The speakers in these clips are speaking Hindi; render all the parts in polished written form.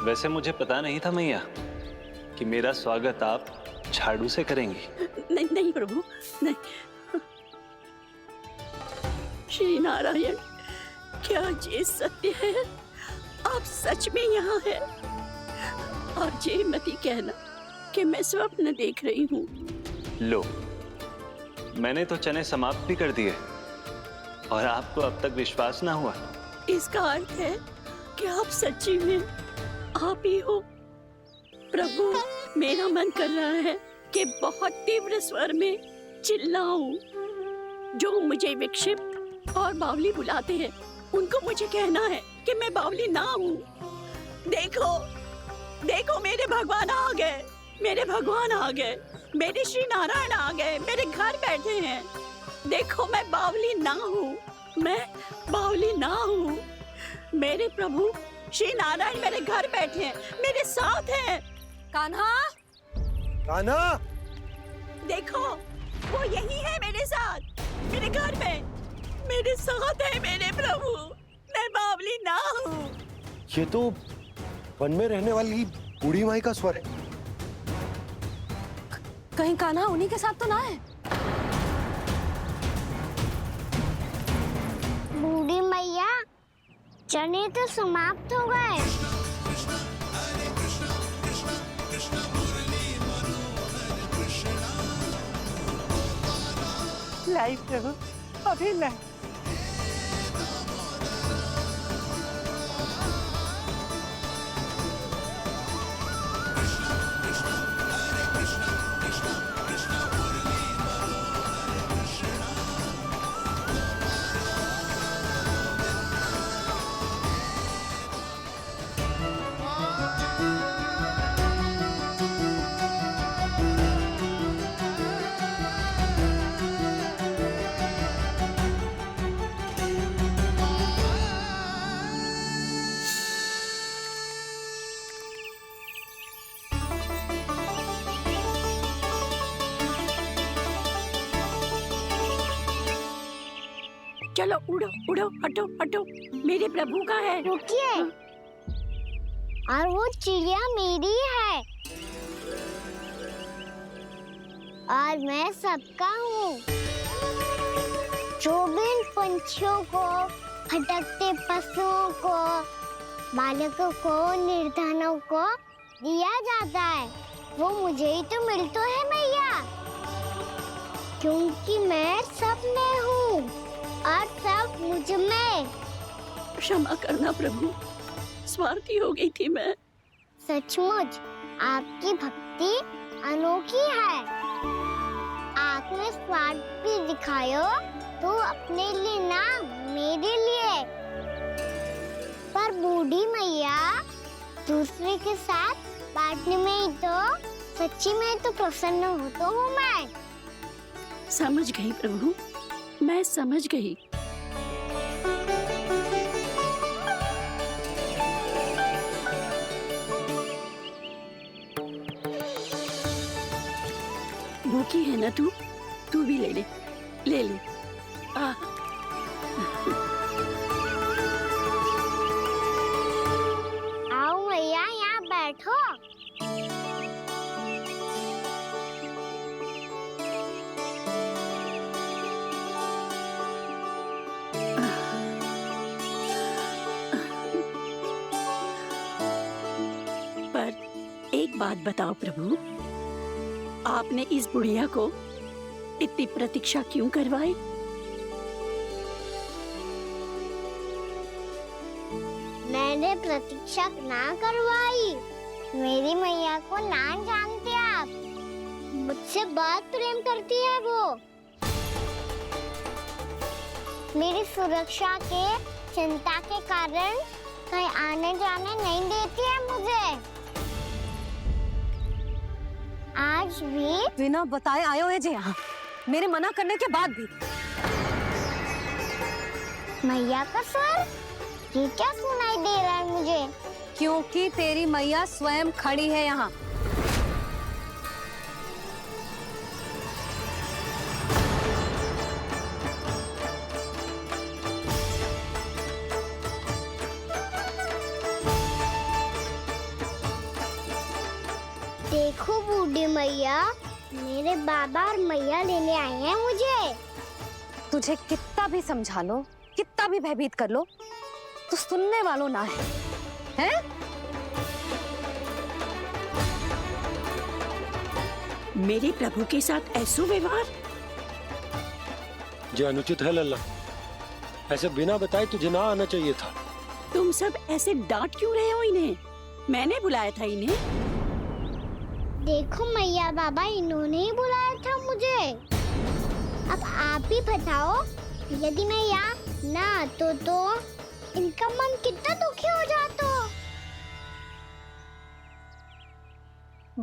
वैसे मुझे पता नहीं था मैया कि मेरा स्वागत आप झाड़ू से करेंगी। नहीं नहीं प्रभु, नहीं। श्री नारायण, क्या ये सत्य है? आप सच में यहाँ हैं? और ये मत कहना कि मैं स्वप्न देख रही हूँ। लो, मैंने तो चने समाप्त भी कर दिए और आपको अब तक विश्वास ना हुआ। इसका अर्थ है कि आप सच्ची में आप ही हो। प्रभु, मेरा मन कर रहा है कि बहुत तीव्र स्वर में चिल्लाऊं। जो मुझे विक्षिप्त और बावली बुलाते हैं, उनको मुझे कहना है कि मैं बावली ना हूँ। देखो, देखो, मेरे भगवान आ गए, मेरे भगवान आ गए, मेरे श्री नारायण आ गए, मेरे घर बैठे हैं। देखो, मैं बावली ना हूँ, मैं बावली ना हूँ। मेरे प्रभु श्री नारायण मेरे घर बैठे हैं, मेरे साथ हैं। कान्हा, कान्हा, देखो, वो यही है मेरे साथ, मेरे घर में, मेरे साथ है मेरे प्रभु। मैं बावली ना हूँ। ये तो वन में रहने वाली बूढ़ी माई का स्वर है। कहीं कान्हा उन्हीं के साथ तो ना है? बूढ़ी मैया, चने तो समाप्त हो गए। लाई प्रभु, अभी लाई। चलो उड़ो उड़ो, हटो हटो, मेरे प्रभु का है। रुकिए, और वो चिड़िया मेरी है और मैं सबका हूँ। जो भी इन पंछियों को, भटकते पशुओं को, बालकों को, निर्धनों को दिया जाता है, वो मुझे ही तो मिलता है मैया, क्योंकि मैं सब में हूँ और सब मुझ में। क्षमा करना प्रभु, स्वार्थी हो गई थी मैं। सचमुच आपकी भक्ति अनोखी है। आपने स्वार्थ भी दिखायो, तो अपने लिए ना, मेरे लिए। पर बूढ़ी मैया, दूसरे के साथ बांटने में ही तो सच्ची में तो प्रसन्न होता हूँ मैं। समझ गई प्रभु, मैं समझ गई। भूखी है ना तू? तू भी ले ले, ले ले। आओ मैया, यहाँ बैठो। पर एक बात बताओ प्रभु, आपने इस बुढ़िया को इतनी प्रतीक्षा क्यों करवाई? मैंने प्रतीक्षा ना करवाई। मेरी मैया को ना जानते आप, मुझसे बहुत प्रेम करती है वो। मेरी सुरक्षा के चिंता के कारण कहीं आने जाने नहीं देती है मुझे। आज भी बिना बताए आयो है जे यहाँ, मेरे मना करने के बाद भी। मैया का स्वर, ये क्या सुनाई दे रहा है मुझे? क्योंकि तेरी मैया स्वयं खड़ी है यहाँ। देखो बूढ़ी मैया, मेरे बाबा और मैया लेने आए हैं मुझे। तुझे कितना भी समझा लो, कितना भी भयभीत कर लो, तो सुनने वालों ना है, हैं? मेरे प्रभु के साथ ऐसा व्यवहार? जो अनुचित है लल्ला। ऐसे बिना बताए तुझे ना आना चाहिए था। तुम सब ऐसे डांट क्यों रहे हो इन्हें? मैंने बुलाया था इन्हें। देखो मैया बाबा, इन्होंने ही बुलाया था मुझे। अब आप ही बताओ, यदि मैं यहाँ ना आतो तो इनका मन कितना दुखी हो जाता।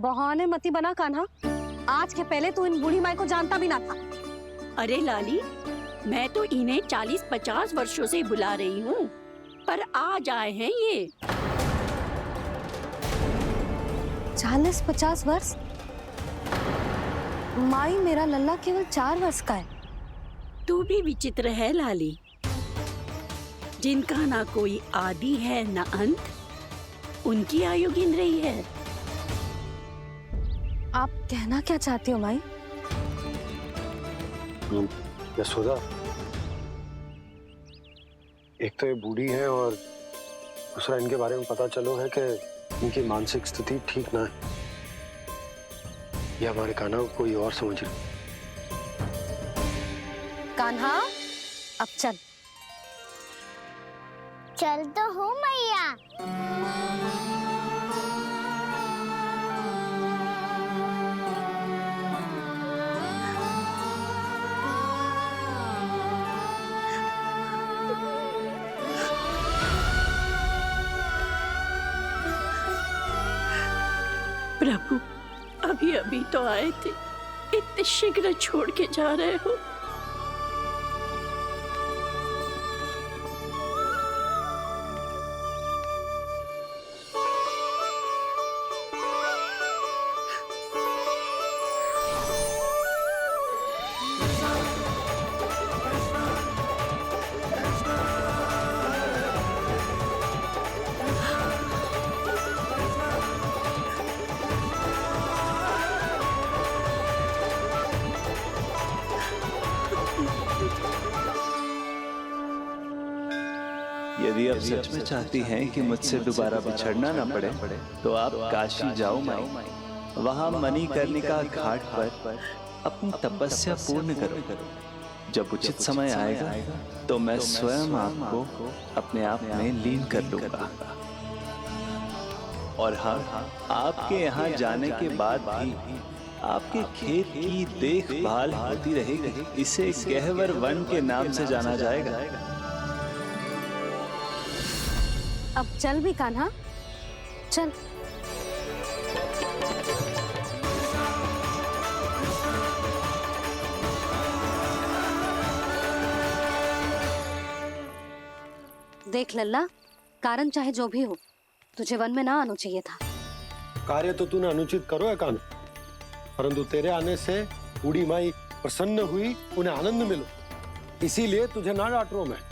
बहाने मती बना कान्हा। आज के पहले तू इन बूढ़ी माई को जानता भी ना था। अरे लाली, मैं तो इन्हें 40-50 वर्षों से बुला रही हूँ, पर आज आए हैं ये। 40-50 वर्ष? माई, मेरा लल्ला केवल 4 वर्ष का है। तू भी विचित्र है लाली, जिनका ना कोई आदि है ना अंत, उनकी आयु गिन रही है। आप कहना क्या चाहती हो माई? यशोदा, एक तो ये बूढ़ी है और दूसरा इनके बारे में पता चलो है कि इनकी मानसिक स्थिति ठीक ना है। ये हमारे कान्हा को कोई और समझ रही। कान्हा, अब चल। चल तो हूँ मैया। प्रभु, अभी अभी तो आए थे, इतने शीघ्र छोड़ के जा रहे हो? यदि आप सच में चाहती हैं कि मुझसे दोबारा बिछड़ना ना पड़े, तो आप काशी जाओ माई। वहां मणिकर्णिका घाट पर अपनी तपस्या पूर्ण करो। जब उचित समय आएगा तो मैं स्वयं आपको अपने आप में लीन कर लूंगा। और हाँ, आपके यहाँ जाने के बाद भी आपके खेत की देखभाल होती रहेगी। इसे गहवर वन के नाम से जाना जाएगा। अब चल भी कान्हा, चल। देख लल्ला, कारण चाहे जो भी हो, तुझे वन में ना आना चाहिए था। कार्य तो तूने अनुचित करो है कान्हा, परंतु तेरे आने से बूढ़ी माई प्रसन्न हुई, उन्हें आनंद मिलो, इसीलिए तुझे ना डांट रहा हूं मैं।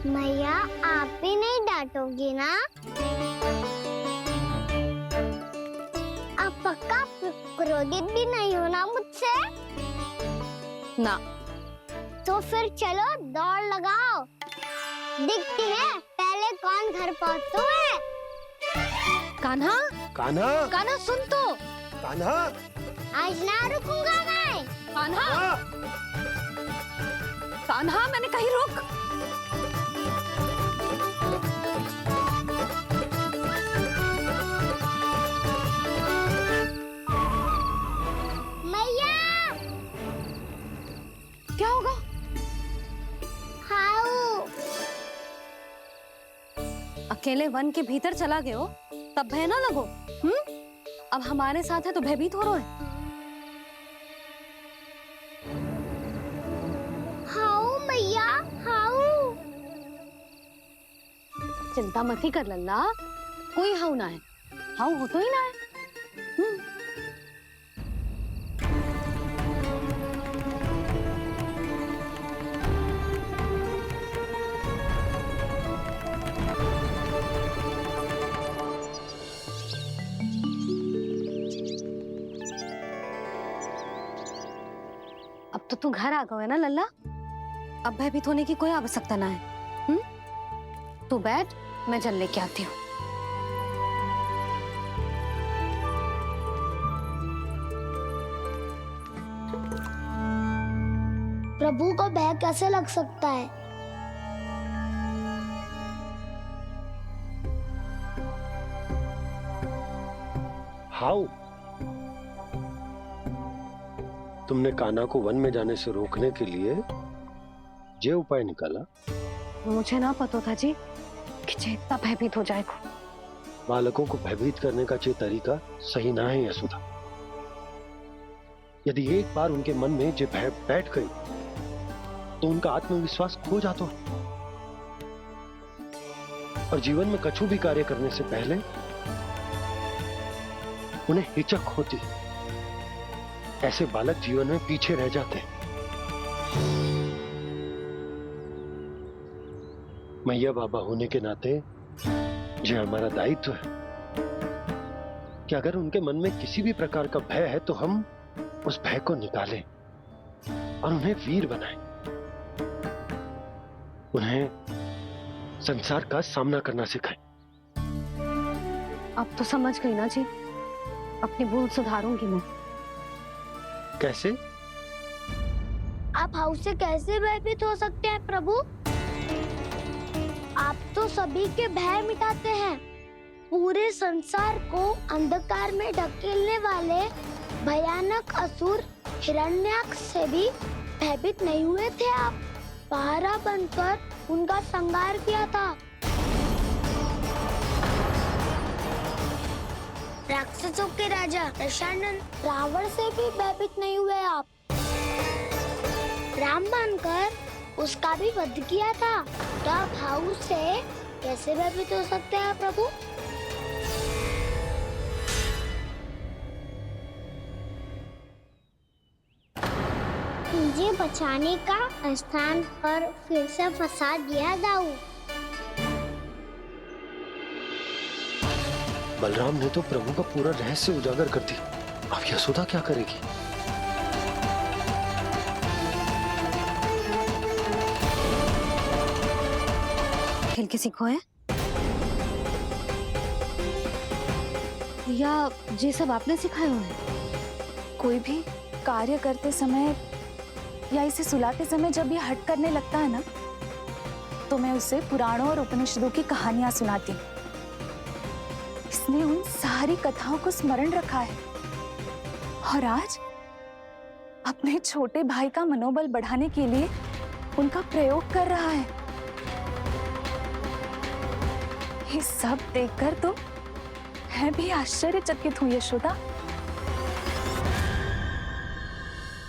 मैया, आप भी नहीं डांटोगी ना? आप पक्का क्रोधित भी नहीं हो ना मुझसे? ना। तो फिर चलो दौड़ लगाओ, दिखती है पहले कौन घर पहुंचता है। कान्हा, कान्हा, कान्हा सुन तो। कान्हा, आज ना रुकूंगा मैं। कान्हा, कान्हा, मैंने कहीं रुक। मैया, क्या होगा? हाउ अकेले वन के भीतर चला गए हो, तब भय ना लगो। अब हमारे साथ है तो भयभीत हो रहे हैं। हाउ मैया, हाउ। चिंता मत ही कर लल्ला, कोई हाउ ना है। हाउ हो तो ही ना है। तो तू घर आ गए है ना लल्ला, अब भयभीत होने की कोई आवश्यकता ना है। तू बैठ, मैं जल लेके आती हूँ। प्रभु को भय कैसे लग सकता है? हाउ? तुमने कान्हा को वन में जाने से रोकने के लिए ये उपाय निकाला? मुझे ना पता था जी कि जे इतना भयभीत हो जाएगा। बालकों को भयभीत करने का ये तरीका सही ना है यशोदा। यदि एक बार उनके मन में ये भय बैठ गई तो उनका आत्मविश्वास खो जाता है और जीवन में कछु भी कार्य करने से पहले उन्हें हिचक होती। ऐसे बालक जीवन में पीछे रह जाते हैं। मैया बाबा होने के नाते यह हमारा दायित्व है कि अगर उनके मन में किसी भी प्रकार का भय है तो हम उस भय को निकालें और उन्हें वीर बनाएं। उन्हें संसार का सामना करना सिखाएं। अब तो समझ गई ना जी, अपनी भूल सुधारूंगी मैं। कैसे? आप हाउस से कैसे भयभीत हो सकते हैं प्रभु? आप तो सभी के भय मिटाते हैं। पूरे संसार को अंधकार में ढकेलने वाले भयानक असुर हिरण्याक्ष से भी भयभीत नहीं हुए थे आप। पहरा बनकर उनका संहार किया था। राक्षसों के राजा दशानन रावण से भी भयभीत नहीं हुए आप। राम बनकर उसका भी वध किया था। तो आप हाउस से कैसे भयभीत हो सकते हैं प्रभु? मुझे बचाने का स्थान पर फिर से फंसा दिया दाऊ। बलराम ने तो प्रभु का पूरा रहस्य उजागर कर दी। अब यशोदा क्या करेगी? खेल किसी को है या ये सब आपने सिखाए हुए हैं? कोई भी कार्य करते समय या इसे सुलाते समय जब ये हट करने लगता है ना, तो मैं उसे पुराणों और उपनिषदों की कहानियां सुनाती हूँ। इसने उन सारी कथाओं को स्मरण रखा है और आज अपने छोटे भाई का मनोबल बढ़ाने के लिए उनका प्रयोग कर रहा है। ये सब देखकर तो मैं भी आश्चर्यचकित हूँ यशोदा।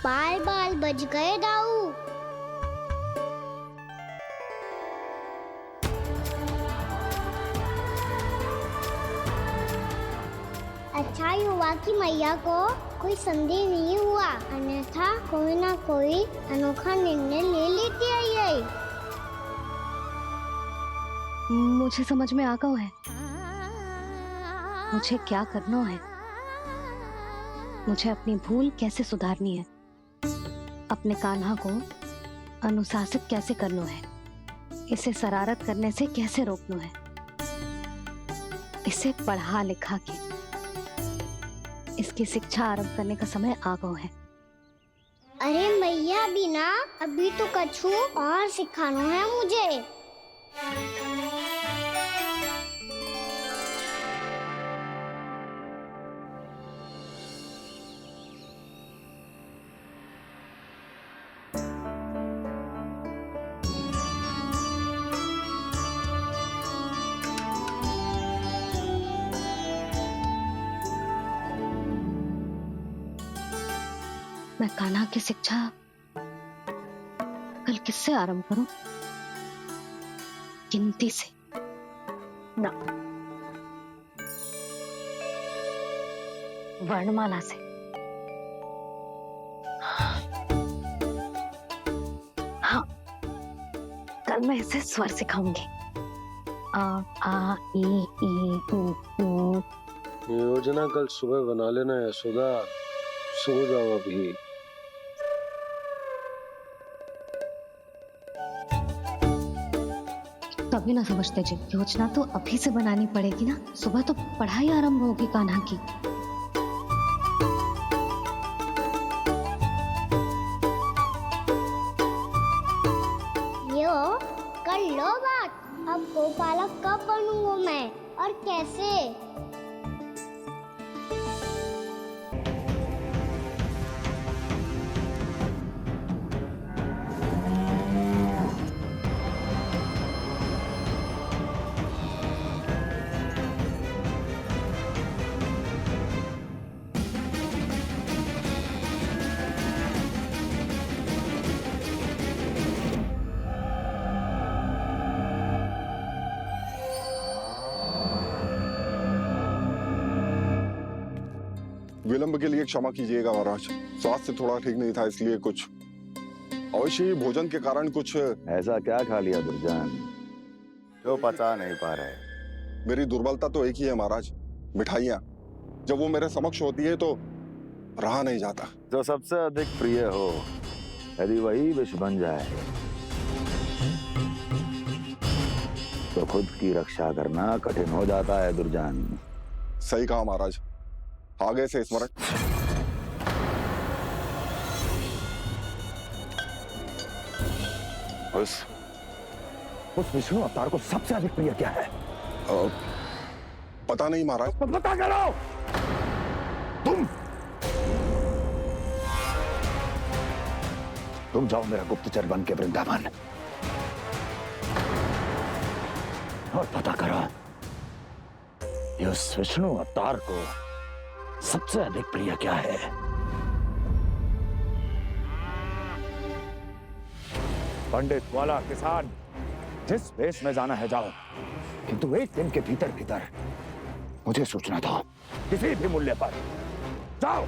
बाल बाल बज गए दाऊ। अच्छा ही हुआ कि मैया को कोई संदेह नहीं हुआ, अन्यथा कोई ना कोई अनोखा निर्णय ले लेती है ये। मुझे समझ में आ गया है मुझे क्या करना है। मुझे अपनी भूल कैसे सुधारनी है, अपने कान्हा को अनुशासित कैसे करना है, इसे शरारत करने से कैसे रोकना है, इसे पढ़ा लिखा के इसकी शिक्षा आरंभ करने का समय आ गया है। अरे मैया बिना अभी तो कछु और सिखाना है मुझे। मैं कान्हा की शिक्षा कल किससे आरंभ करूं? गिनती से ना, वर्णमाला से। हाँ, कल मैं इसे स्वर सिखाऊंगी। आ आ ई ई उ। योजना कल सुबह बना लेना यशोदा, सो जाओ अभी। कभी ना समझते जी। योजना तो अभी से बनानी पड़ेगी ना, सुबह तो पढ़ाई आरंभ होगी कान्हा की। यो कर लो बात। अब गोपालक कब बनूंगा मैं और कैसे? विलंब के लिए क्षमा कीजिएगा महाराज, स्वास्थ्य थोड़ा ठीक नहीं था इसलिए कुछ अवश्य ही भोजन के कारण कुछ। ऐसा क्या खा लिया दुर्जन जो पचा नहीं पा रहे? मेरी दुर्बलता तो एक ही है महाराज, मिठाइयाँ। जब वो मेरे समक्ष होती है तो रहा नहीं जाता। जो सबसे अधिक प्रिय हो, यदि वही विष बन जाए तो खुद की रक्षा करना कठिन हो जाता है दुर्जन। सही कहा महाराज, आगे से स्मरण। उस विष्णु अवतार को सबसे अधिक प्रिय क्या है? पता नहीं महाराज। पता करो। तुम जाओ मेरा गुप्तचर बन के वृंदावन और पता करो ये उस विष्णु अवतार को सबसे अधिक प्रिय क्या है। पंडित वाला किसान, जिस वेश में जाना है जाओ, किंतु एक दिन के भीतर भीतर मुझे सूचना दो, किसी भी मूल्य पर। जाओ।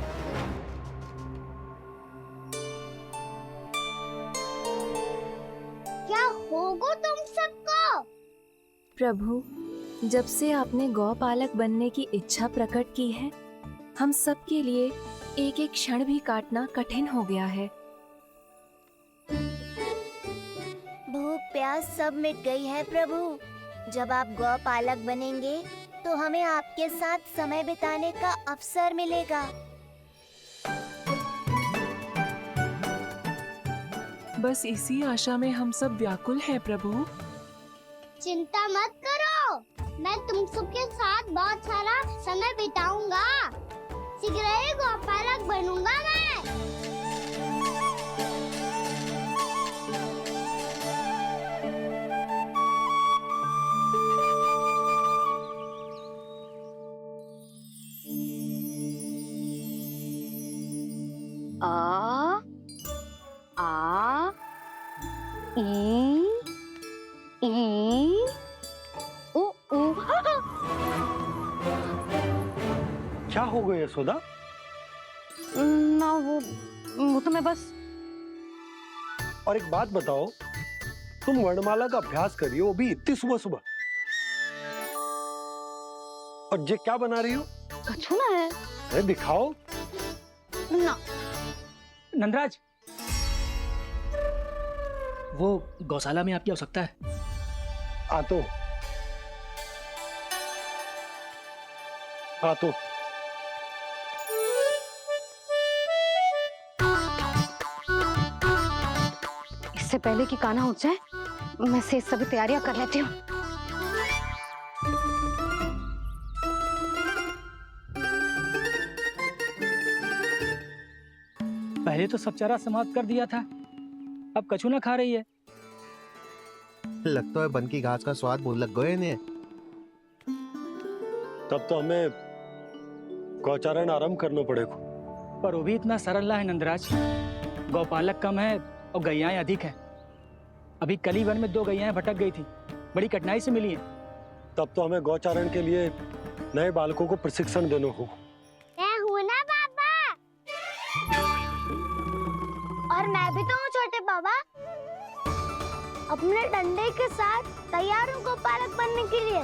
क्या होगा तुम सबको? प्रभु, जब से आपने गौपालक बनने की इच्छा प्रकट की है, हम सब के लिए एक एक क्षण भी काटना कठिन हो गया है। भूख प्यास सब मिट गई है प्रभु। जब आप गौपालक बनेंगे तो हमें आपके साथ समय बिताने का अवसर मिलेगा। बस इसी आशा में हम सब व्याकुल हैं प्रभु। चिंता मत करो, मैं तुम सबके साथ बहुत सारा समय बिताऊंगा। शीघ्र ही गोपालक बनूंगा मैं। आ ई ओ ओ। क्या हो गया यशोदा? ना वो तो मैं बस। और एक बात बताओ, तुम वर्णमाला का अभ्यास कर रही हो, वो भी इतनी सुबह सुबह, और ये क्या बना रही हो? कछुआ है। अरे दिखाओ ना। नंदराज, वो गौशाला में आपकी आवश्यकता है। आ तो इससे पहले कि कान्हा उठ जाए, मैं से सभी तैयारियां कर लेती हूँ। पहले तो सब चारा समाप्त कर दिया था, अब कछू ना खा रही है। लगता है बन की घास का स्वाद भूल लग गए इन्हें। तब तो हमें गौचारण आरंभ करना पड़ेगा। पर वो भी इतना सरल है नंदराज। गौपालक कम है और गैयाएं अधिक है। अभी कली वन में 2 गैयाएं भटक गई थी, बड़ी कठिनाई से मिली है। तब तो हमें गौचारण के लिए नए बालकों को प्रशिक्षण देना होगा। मैं हूँ ना बाबा, और मैं भी तो हूँ छोटे बाबा। अपने डंडे के साथ तैयार हूँ गोपालक बनने के लिए।